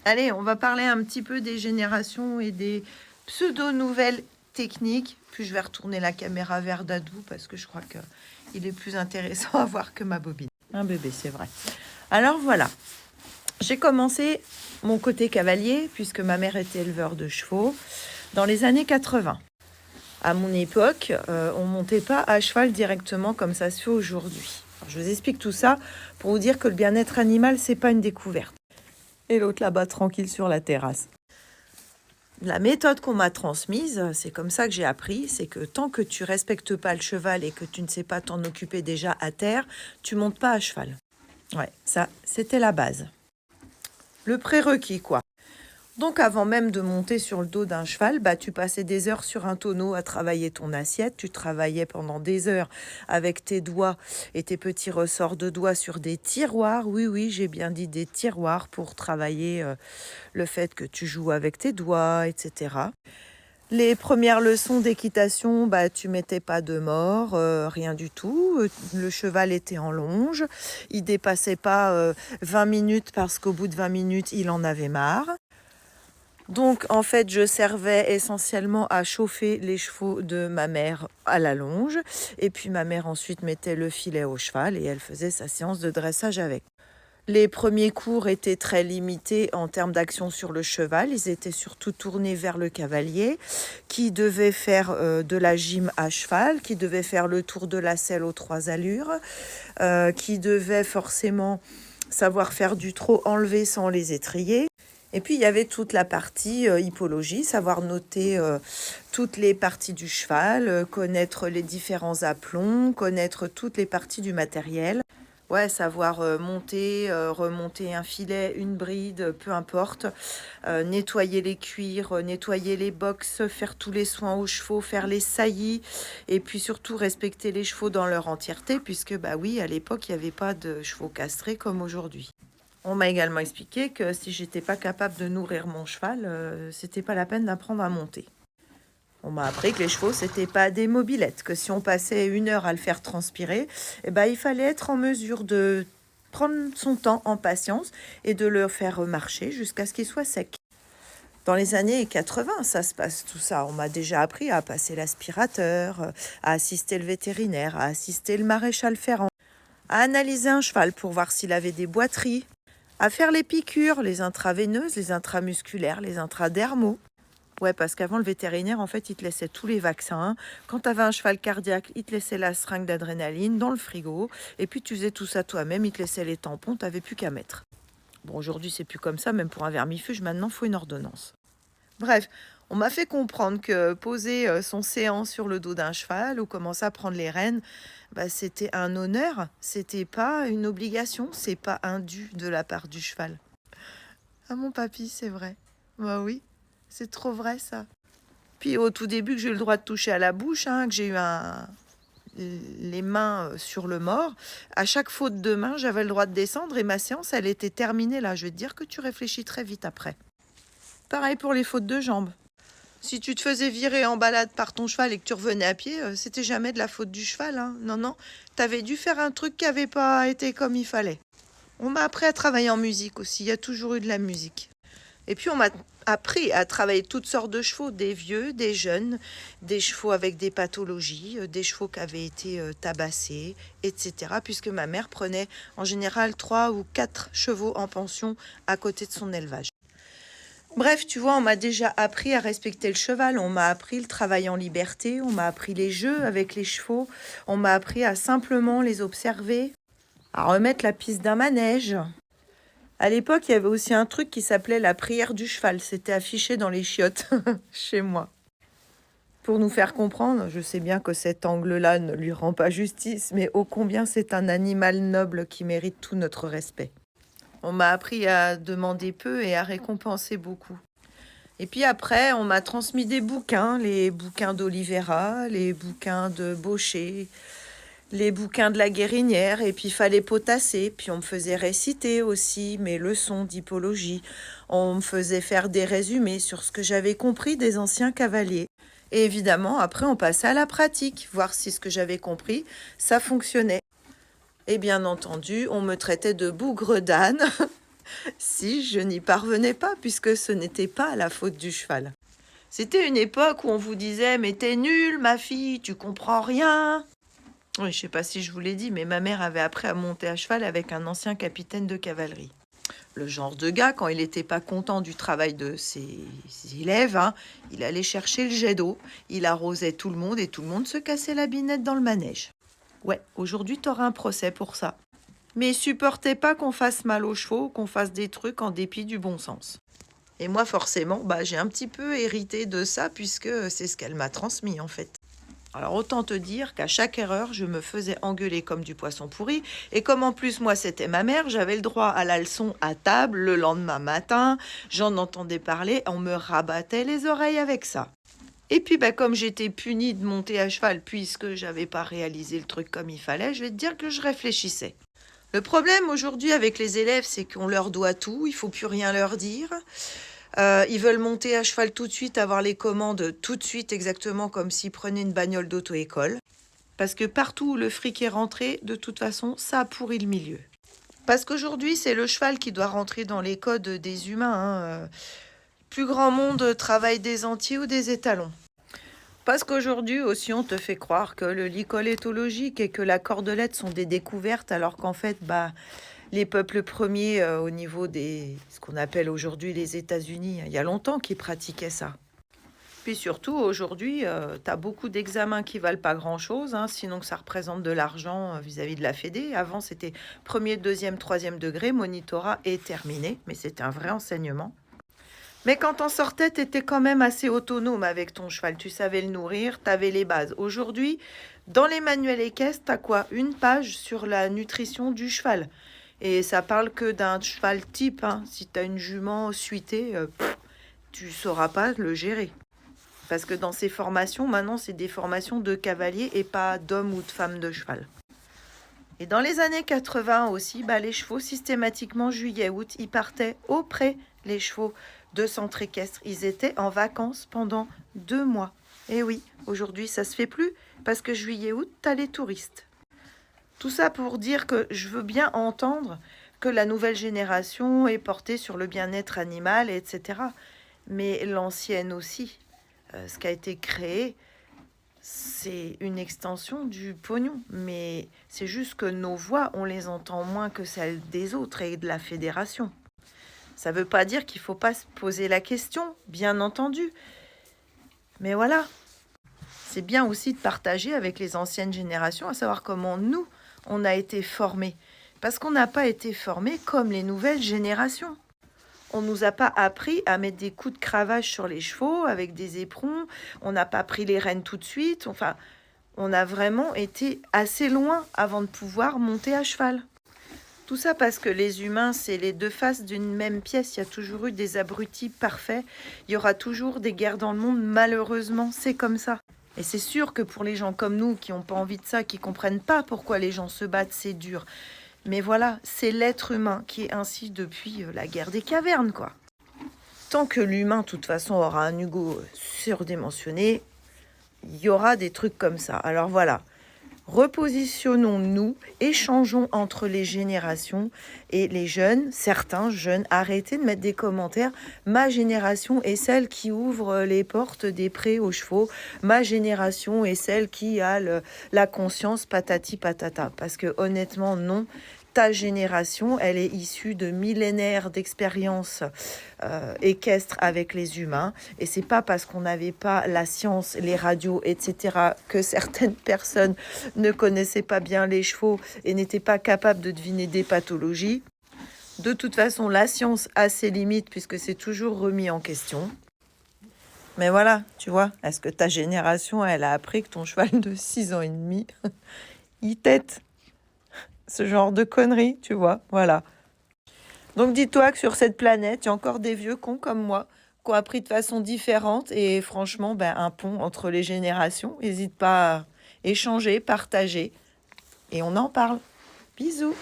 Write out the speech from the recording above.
Allez, on va parler un petit peu des générations et des pseudo-nouvelles techniques. Puis je vais retourner la caméra vers Dadou parce que je crois qu'il est plus intéressant à voir que ma bobine. Un bébé, c'est vrai. Alors voilà, j'ai commencé mon côté cavalier puisque ma mère était éleveur de chevaux dans les années 80. À mon époque, on montait pas à cheval directement comme ça se fait aujourd'hui. Alors, je vous explique tout ça pour vous dire que le bien-être animal, c'est pas une découverte. Et l'autre là-bas tranquille sur la terrasse. La méthode qu'on m'a transmise, c'est comme ça que j'ai appris, c'est que tant que tu respectes pas le cheval et que tu ne sais pas t'en occuper déjà à terre, tu montes pas à cheval. Ouais, ça, c'était la base. Le prérequis, quoi. Donc avant même de monter sur le dos d'un cheval, tu passais des heures sur un tonneau à travailler ton assiette, tu travaillais pendant des heures avec tes doigts et tes petits ressorts de doigts sur des tiroirs. Oui, oui, j'ai bien dit des tiroirs pour travailler le fait que tu joues avec tes doigts, etc. Les premières leçons d'équitation, tu mettais pas de mort, rien du tout. Le cheval était en longe, il dépassait pas 20 minutes parce qu'au bout de 20 minutes, il en avait marre. Donc, en fait, je servais essentiellement à chauffer les chevaux de ma mère à la longe. Et puis, ma mère ensuite mettait le filet au cheval et elle faisait sa séance de dressage avec. Les premiers cours étaient très limités en termes d'action sur le cheval. Ils étaient surtout tournés vers le cavalier qui devait faire de la gym à cheval, qui devait faire le tour de la selle aux 3 allures, qui devait forcément savoir faire du trot enlevé sans les étrier. Et puis, il y avait toute la partie hippologie, savoir noter toutes les parties du cheval, connaître les différents aplombs, connaître toutes les parties du matériel. Ouais, savoir monter, remonter un filet, une bride, peu importe. Nettoyer les cuirs, nettoyer les box, faire tous les soins aux chevaux, faire les saillies. Et puis surtout respecter les chevaux dans leur entièreté, puisque, oui, à l'époque, il n'y avait pas de chevaux castrés comme aujourd'hui. On m'a également expliqué que si j'étais pas capable de nourrir mon cheval, c'était pas la peine d'apprendre à monter. On m'a appris que les chevaux, c'était pas des mobylettes, que si on passait 1 heure à le faire transpirer, il fallait être en mesure de prendre son temps en patience et de le faire marcher jusqu'à ce qu'il soit sec. Dans les années 80, ça se passe tout ça. On m'a déjà appris à passer l'aspirateur, à assister le vétérinaire, à assister le maréchal ferrant, à analyser un cheval pour voir s'il avait des boiteries, à faire les piqûres, les intraveineuses, les intramusculaires, les intradermaux. Ouais, parce qu'avant, le vétérinaire, en fait, il te laissait tous les vaccins. Quand tu avais un cheval cardiaque, il te laissait la seringue d'adrénaline dans le frigo. Et puis, tu faisais tout ça toi-même. Il te laissait les tampons. Tu n'avais plus qu'à mettre. Bon, aujourd'hui, c'est plus comme ça. Même pour un vermifuge, maintenant, il faut une ordonnance. Bref, on m'a fait comprendre que poser son séant sur le dos d'un cheval ou commencer à prendre les rênes, c'était un honneur. C'était pas une obligation. C'est pas un dû de la part du cheval. Ah, mon papy, c'est vrai. Bah oui. C'est trop vrai, ça. Puis au tout début, que j'ai eu le droit de toucher à la bouche, que j'ai eu les mains sur le mort, à chaque faute de main, j'avais le droit de descendre et ma séance, elle était terminée là. Je vais te dire que tu réfléchis très vite après. Pareil pour les fautes de jambes. Si tu te faisais virer en balade par ton cheval et que tu revenais à pied, c'était jamais de la faute du cheval. Non, non. T'avais dû faire un truc qui n'avait pas été comme il fallait. On m'a appris à travailler en musique aussi. Il y a toujours eu de la musique. Et puis on m'a appris à travailler toutes sortes de chevaux, des vieux, des jeunes, des chevaux avec des pathologies, des chevaux qui avaient été tabassés, etc. Puisque ma mère prenait en général 3 ou 4 chevaux en pension à côté de son élevage. Bref, tu vois, on m'a déjà appris à respecter le cheval, on m'a appris le travail en liberté, on m'a appris les jeux avec les chevaux, on m'a appris à simplement les observer, à remettre la piste d'un manège. À l'époque, il y avait aussi un truc qui s'appelait la prière du cheval. C'était affiché dans les chiottes chez moi. Pour nous faire comprendre, je sais bien que cet angle-là ne lui rend pas justice, mais ô combien c'est un animal noble qui mérite tout notre respect. On m'a appris à demander peu et à récompenser beaucoup. Et puis après, on m'a transmis des bouquins, les bouquins d'Olivera, les bouquins de Baucher, les bouquins de la Guérinière, et puis il fallait potasser, puis on me faisait réciter aussi mes leçons d'hippologie, on me faisait faire des résumés sur ce que j'avais compris des anciens cavaliers. Et évidemment, après on passait à la pratique, voir si ce que j'avais compris, ça fonctionnait. Et bien entendu, on me traitait de bougre d'âne, Si je n'y parvenais pas, puisque ce n'était pas la faute du cheval. C'était une époque où on vous disait « Mais t'es nulle, ma fille, tu comprends rien !» Oui, je sais pas si je vous l'ai dit, mais ma mère avait appris à monter à cheval avec un ancien capitaine de cavalerie. Le genre de gars, quand il n'était pas content du travail de ses élèves, hein, il allait chercher le jet d'eau, il arrosait tout le monde et tout le monde se cassait la binette dans le manège. Ouais, aujourd'hui t'auras un procès pour ça. Mais il supportait pas qu'on fasse mal aux chevaux, qu'on fasse des trucs en dépit du bon sens. Et moi, forcément, j'ai un petit peu hérité de ça, puisque c'est ce qu'elle m'a transmis, en fait. Alors, autant te dire qu'à chaque erreur, je me faisais engueuler comme du poisson pourri. Et comme en plus, moi, c'était ma mère, j'avais le droit à la leçon à table le lendemain matin. J'en entendais parler, on me rabattait les oreilles avec ça. Et puis, comme j'étais punie de monter à cheval, puisque j'avais pas réalisé le truc comme il fallait, je vais te dire que je réfléchissais. Le problème aujourd'hui avec les élèves, c'est qu'on leur doit tout, il faut plus rien leur dire. Ils veulent monter à cheval tout de suite, avoir les commandes tout de suite, exactement comme s'ils prenaient une bagnole d'auto-école. Parce que partout où le fric est rentré, de toute façon, ça a pourri le milieu. Parce qu'aujourd'hui, c'est le cheval qui doit rentrer dans les codes des humains. Plus grand monde travaille des entiers ou des étalons. Parce qu'aujourd'hui aussi, on te fait croire que le licol est logique et que la cordelette sont des découvertes, alors qu'en fait, les peuples premiers au niveau ce qu'on appelle aujourd'hui les États-Unis, il y a longtemps qu'ils pratiquaient ça. Puis surtout, aujourd'hui, tu as beaucoup d'examens qui valent pas grand-chose, hein, sinon que ça représente de l'argent vis-à-vis de la Fédé. Avant, c'était premier, deuxième, troisième degré, monitorat et terminé, mais c'était un vrai enseignement. Mais quand t'en sortais, t'étais quand même assez autonome avec ton cheval. Tu savais le nourrir, t'avais les bases. Aujourd'hui, dans les manuels équestres, t'as quoi? Une page sur la nutrition du cheval. Et ça parle que d'un cheval type. Hein. Si t'as une jument suitée, tu sauras pas le gérer. Parce que dans ces formations, maintenant, c'est des formations de cavaliers et pas d'hommes ou de femmes de cheval. Et dans les années 80 aussi, les chevaux, systématiquement, juillet-août, ils partaient au pré, les chevaux de centre équestre. Ils étaient en vacances pendant 2 mois. Et oui, aujourd'hui, ça se fait plus, parce que juillet-août, t'as les touristes. Tout ça pour dire que je veux bien entendre que la nouvelle génération est portée sur le bien-être animal, etc. Mais l'ancienne aussi, ce qui a été créé, c'est une extension du pognon, mais c'est juste que nos voix, on les entend moins que celles des autres et de la fédération. Ça ne veut pas dire qu'il ne faut pas se poser la question, bien entendu. Mais voilà, c'est bien aussi de partager avec les anciennes générations, à savoir comment nous, on a été formés. Parce qu'on n'a pas été formés comme les nouvelles générations. On ne nous a pas appris à mettre des coups de cravache sur les chevaux avec des éperons. On n'a pas pris les rênes tout de suite. Enfin, on a vraiment été assez loin avant de pouvoir monter à cheval. Tout ça parce que les humains, c'est les deux faces d'une même pièce. Il y a toujours eu des abrutis parfaits. Il y aura toujours des guerres dans le monde. Malheureusement, c'est comme ça. Et c'est sûr que pour les gens comme nous, qui n'ont pas envie de ça, qui ne comprennent pas pourquoi les gens se battent, c'est dur. Mais voilà, c'est l'être humain qui est ainsi depuis la guerre des cavernes, quoi. Tant que l'humain, de toute façon, aura un ego surdimensionné, il y aura des trucs comme ça. Alors voilà, repositionnons-nous, échangeons entre les générations et les jeunes, certains jeunes, arrêtez de mettre des commentaires. Ma génération est celle qui ouvre les portes des prés aux chevaux. Ma génération est celle qui a la conscience patati patata. Parce que honnêtement, non. Ta génération, elle est issue de millénaires d'expériences équestres avec les humains. Et c'est pas parce qu'on n'avait pas la science, les radios, etc., que certaines personnes ne connaissaient pas bien les chevaux et n'étaient pas capables de deviner des pathologies. De toute façon, la science a ses limites puisque c'est toujours remis en question. Mais voilà, tu vois, est-ce que ta génération, elle a appris que ton cheval de 6 ans et demi, il tète? Ce genre de conneries, tu vois, voilà. Donc dis-toi que sur cette planète, il y a encore des vieux cons comme moi qui ont appris de façon différente et franchement, un pont entre les générations. N'hésite pas à échanger, partager et on en parle. Bisous.